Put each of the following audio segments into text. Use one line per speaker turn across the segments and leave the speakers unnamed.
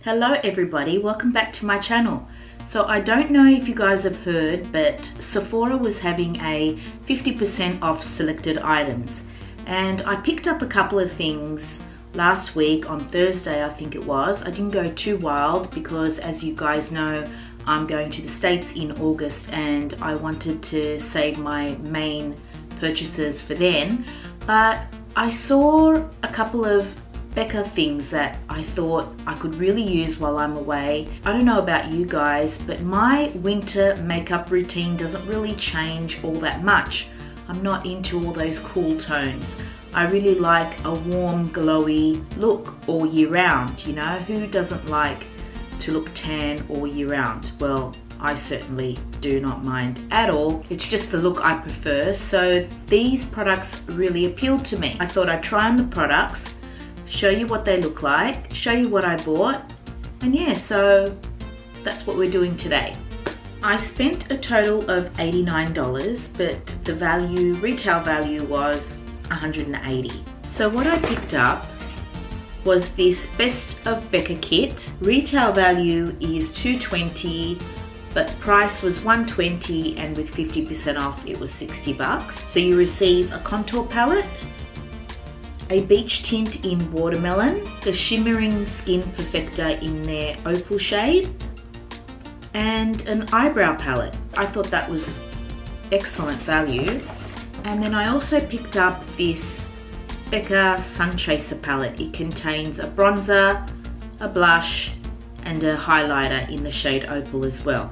Hello everybody, welcome back to my channel. So I don't know if you guys have heard, but Sephora was having a 50% off selected items, and I picked up a couple of things last week on Thursday, I think it was. I didn't go too wild because, as you guys know, I'm going to the States in August and I wanted to save my main purchases for then, but I saw a couple of Becca things that I thought I could really use while I'm away. I don't know about you guys, but my winter makeup routine doesn't really change all that much. I'm not into all those cool tones. I really like a warm, glowy look all year round, you know? Who doesn't like to look tan all year round? Well, I certainly do not mind at all. It's just the look I prefer, so these products really appealed to me. I thought I'd try on the products, show you what they look like, show you what I bought, and yeah, so that's what we're doing today. I spent a total of $89, but the value, retail value, was $180. So what I picked up was this Best of Becca Kit. Retail value is $220, but price was $120, and with 50% off it was $60. So you receive a contour palette, a beach tint in watermelon, the Shimmering Skin Perfector in their Opal shade, and an eyebrow palette. I thought that was excellent value. And then I also picked up this Becca Sunchaser Palette. It contains a bronzer, a blush, and a highlighter in the shade Opal as well.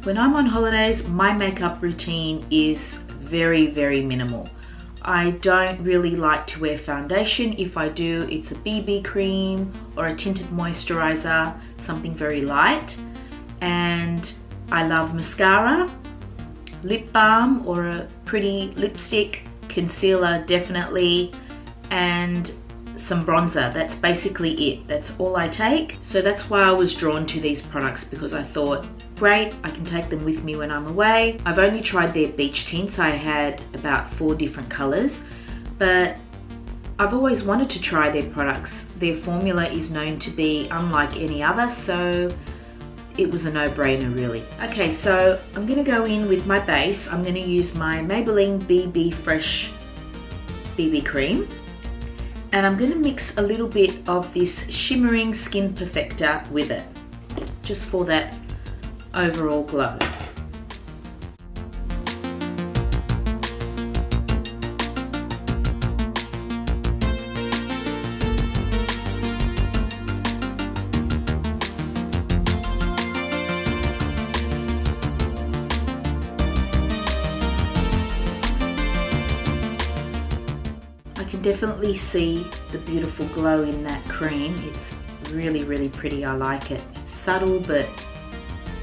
When I'm on holidays, my makeup routine is very, very minimal. I don't really like to wear foundation. If I do, it's a BB cream or a tinted moisturizer, something very light. And I love mascara, lip balm or a pretty lipstick, concealer definitely, and some bronzer. That's basically it. That's all I take. So that's why I was drawn to these products, because I thought, great, I can take them with me when I'm away. I've only tried their beach tints. I had about 4 different colors, but I've always wanted to try their products. Their formula is known to be unlike any other, so it was a no-brainer really. Okay, so I'm gonna go in with my base. I'm gonna use my Maybelline BB Fresh BB cream, and I'm gonna mix a little bit of this Shimmering Skin Perfector with it, just for that overall glow. I can definitely see the beautiful glow in that cream. It's really, really pretty. I like it. It's subtle but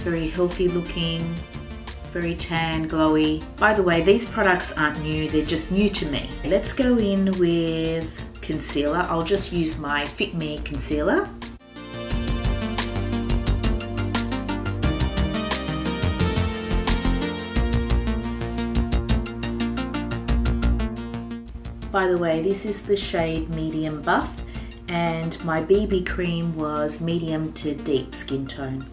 very healthy looking, very tan, glowy. By the way, these products aren't new, they're just new to me. Let's go in with concealer. I'll just use my Fit Me concealer. By the way, this is the shade Medium Buff, and my BB cream was medium to deep skin tone.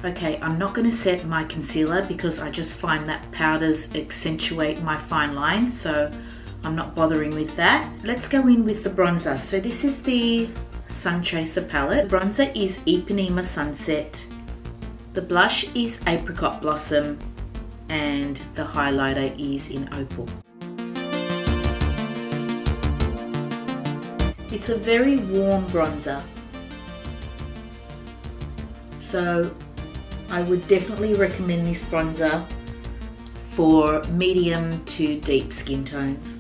Okay, I'm not going to set my concealer because I just find that powders accentuate my fine lines, so I'm not bothering with that. Let's go in with the bronzer. So this is the Sunchaser Palette. The bronzer is Ipanema Sunset. The blush is Apricot Blossom, and the highlighter is in Opal. It's a very warm bronzer, so I would definitely recommend this bronzer for medium to deep skin tones.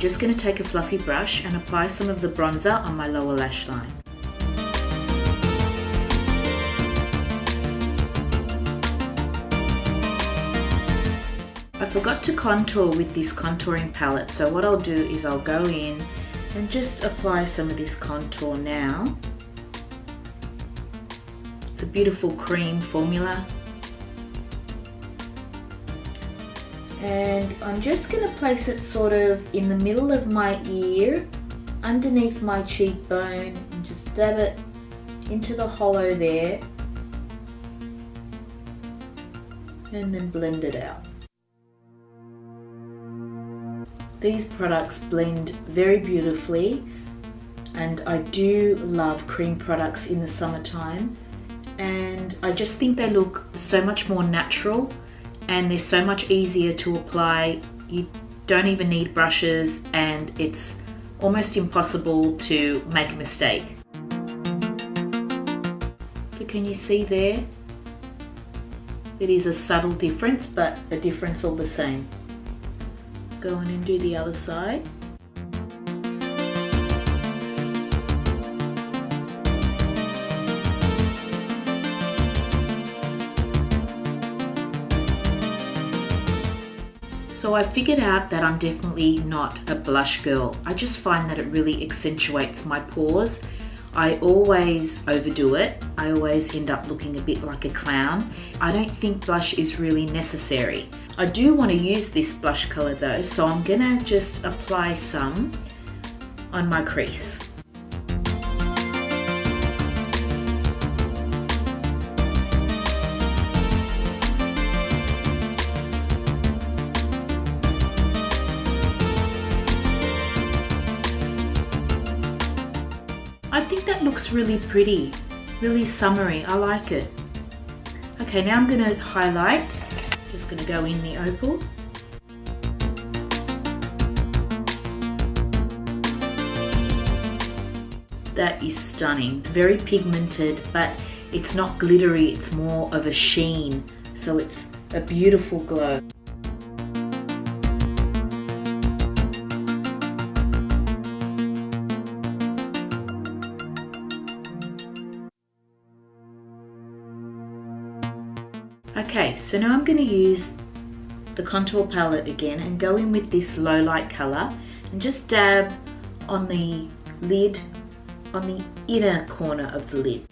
just going to take a fluffy brush and apply some of the bronzer on my lower lash line. I forgot to contour with this contouring palette, so what I'll do is I'll go in and just apply some of this contour now. It's a beautiful cream formula. And I'm just going to place it sort of in the middle of my ear, underneath my cheekbone, and just dab it into the hollow there, and then blend it out. These products blend very beautifully, and I do love cream products in the summertime, and I just think they look so much more natural and they're so much easier to apply. You don't even need brushes, and it's almost impossible to make a mistake. So can you see there? It is a subtle difference, but a difference all the same. Go on and do the other side. So I figured out that I'm definitely not a blush girl. I just find that it really accentuates my pores. I always overdo it. I always end up looking a bit like a clown. I don't think blush is really necessary. I do want to use this blush color though, so I'm gonna just apply some on my crease. I think that looks really pretty, really summery. I like it. Okay, now I'm gonna highlight. Just going to go in the Opal. That is stunning. It's very pigmented, but it's not glittery, it's more of a sheen. So it's a beautiful glow. Okay, so now I'm going to use the contour palette again and go in with this Lowlight color and just dab on the lid, on the inner corner of the lid.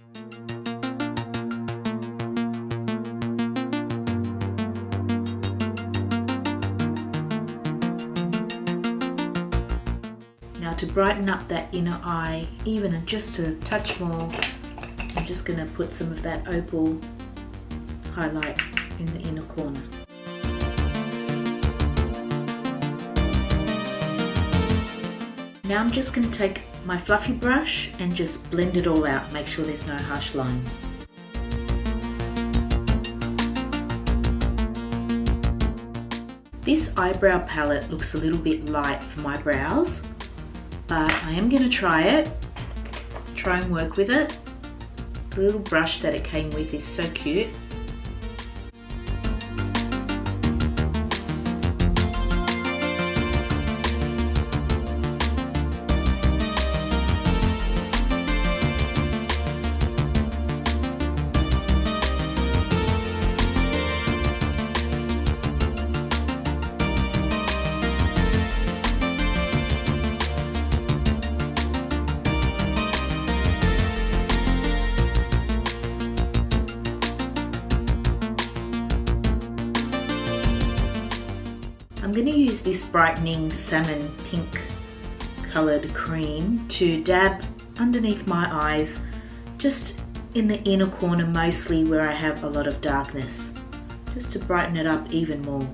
Now to brighten up that inner eye even just a touch more, I'm just going to put some of that Opal highlight in the inner corner. Now I'm just going to take my fluffy brush and just blend it all out, make sure there's no harsh lines. This eyebrow palette looks a little bit light for my brows, but I am going to try it, try and work with it. The little brush that it came with is so cute. I'm going to use this brightening salmon pink coloured cream to dab underneath my eyes, just in the inner corner mostly where I have a lot of darkness, just to brighten it up even more.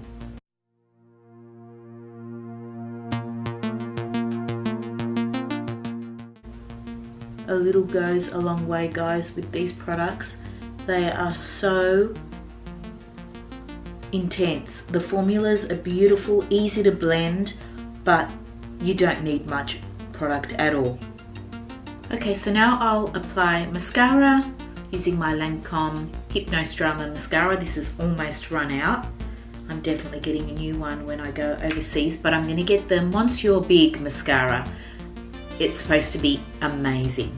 A little goes a long way, guys, with these products. They are so intense. The formulas are beautiful, easy to blend, but you don't need much product at all. Okay, so now I'll apply mascara using my Lancome Hypno's Drama mascara. This is almost run out. I'm definitely getting a new one when I go overseas, but I'm gonna get the Monsieur Big mascara. It's supposed to be amazing.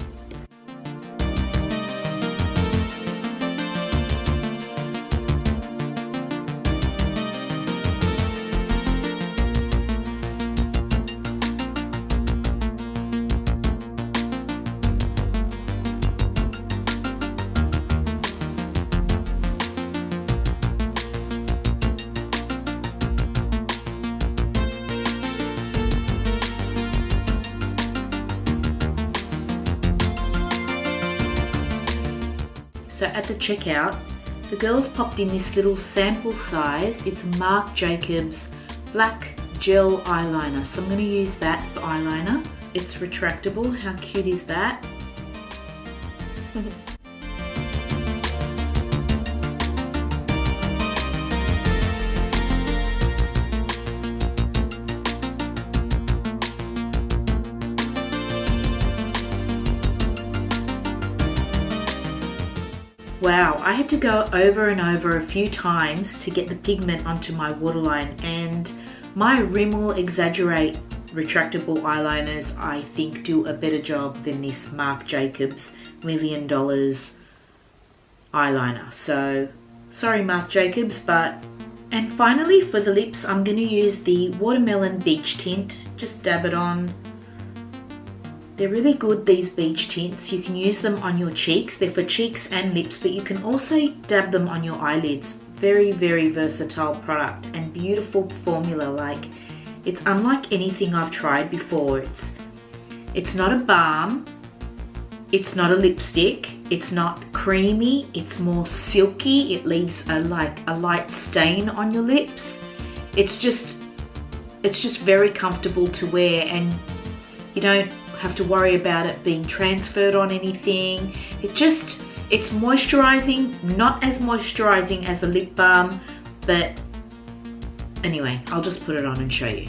So at the checkout, the girls popped in this little sample size. It's Marc Jacobs Black Gel Eyeliner. So I'm going to use that for eyeliner. It's retractable. How cute is that? Wow, I had to go over and over a few times to get the pigment onto my waterline, and my Rimmel Exaggerate retractable eyeliners I think do a better job than this Marc Jacobs $1 Million eyeliner. So sorry Marc Jacobs, but... And finally for the lips, I'm going to use the Watermelon Beach Tint. Just dab it on. They're really good, these beach tints. You can use them on your cheeks. They're for cheeks and lips, but you can also dab them on your eyelids. Very, very versatile product and beautiful formula. Like, it's unlike anything I've tried before. It's not a balm. It's not a lipstick. It's not creamy. It's more silky. It leaves a light stain on your lips. It's just very comfortable to wear, and you don't have to worry about it being transferred on anything. It's moisturizing, not as moisturizing as a lip balm, but anyway, I'll just put it on and show you.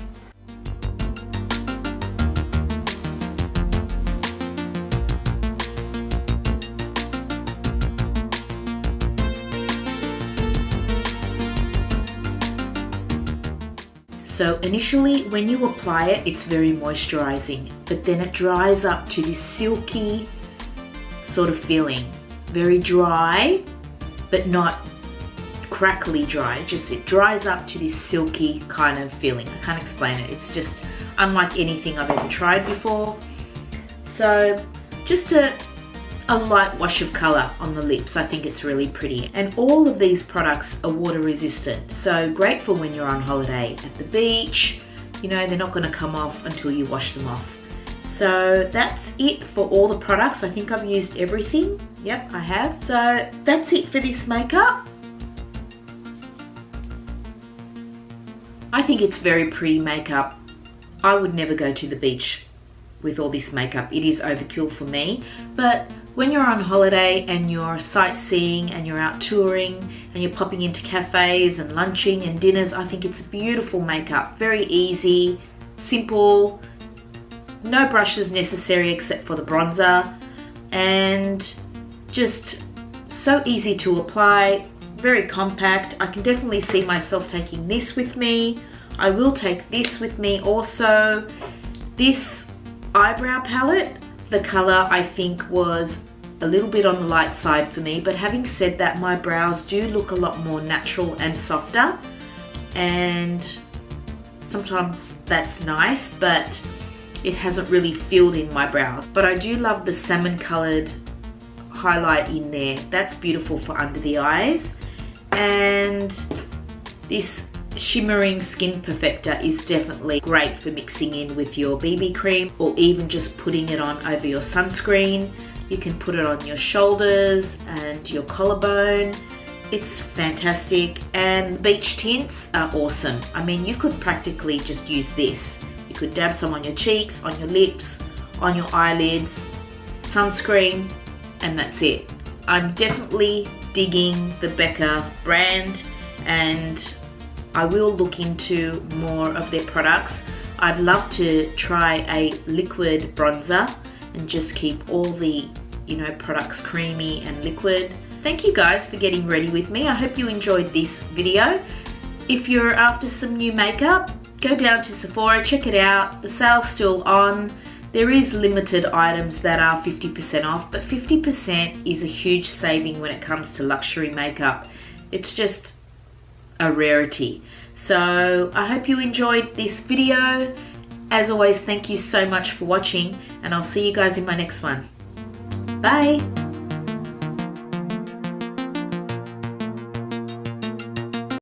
So initially when you apply it, it's very moisturizing, but then it dries up to this silky sort of feeling. Very dry, but not crackly dry. It dries up to this silky kind of feeling. I can't explain it. It's just unlike anything I've ever tried before. So just a light wash of color on the lips. I think it's really pretty. And all of these products are water resistant. So great for when you're on holiday at the beach. You know, they're not going to come off until you wash them off. So that's it for all the products. I think I've used everything. Yep, I have. So that's it for this makeup. I think it's very pretty makeup. I would never go to the beach with all this makeup. It is overkill for me. But when you're on holiday and you're sightseeing and you're out touring and you're popping into cafes and lunching and dinners, I think it's a beautiful makeup. Very easy, simple, no brushes necessary except for the bronzer, and just so easy to apply, very compact. I can definitely see myself taking this with me. I will take this with me also. This eyebrow palette, the color I think was a little bit on the light side for me, but having said that, my brows do look a lot more natural and softer, and sometimes that's nice, but it hasn't really filled in my brows. But I do love the salmon colored highlight in there. That's beautiful for under the eyes. And this Shimmering Skin Perfector is definitely great for mixing in with your BB cream, or even just putting it on over your sunscreen. You can put it on your shoulders and your collarbone. It's fantastic, and the beach tints are awesome. I mean, you could practically just use this. You could dab some on your cheeks, on your lips, on your eyelids, sunscreen, and that's it. I'm definitely digging the Becca brand, and I will look into more of their products. I'd love to try a liquid bronzer and just keep all the, you know, products creamy and liquid. Thank you guys for getting ready with me. I hope you enjoyed this video. if you're after some new makeup, go down to Sephora, check it out. The sale's still on. There is limited items that are 50% off, but 50% is a huge saving when it comes to luxury makeup. It's just a rarity. So I hope you enjoyed this video. As always, thank you so much for watching, and I'll see you guys in my next one. Bye.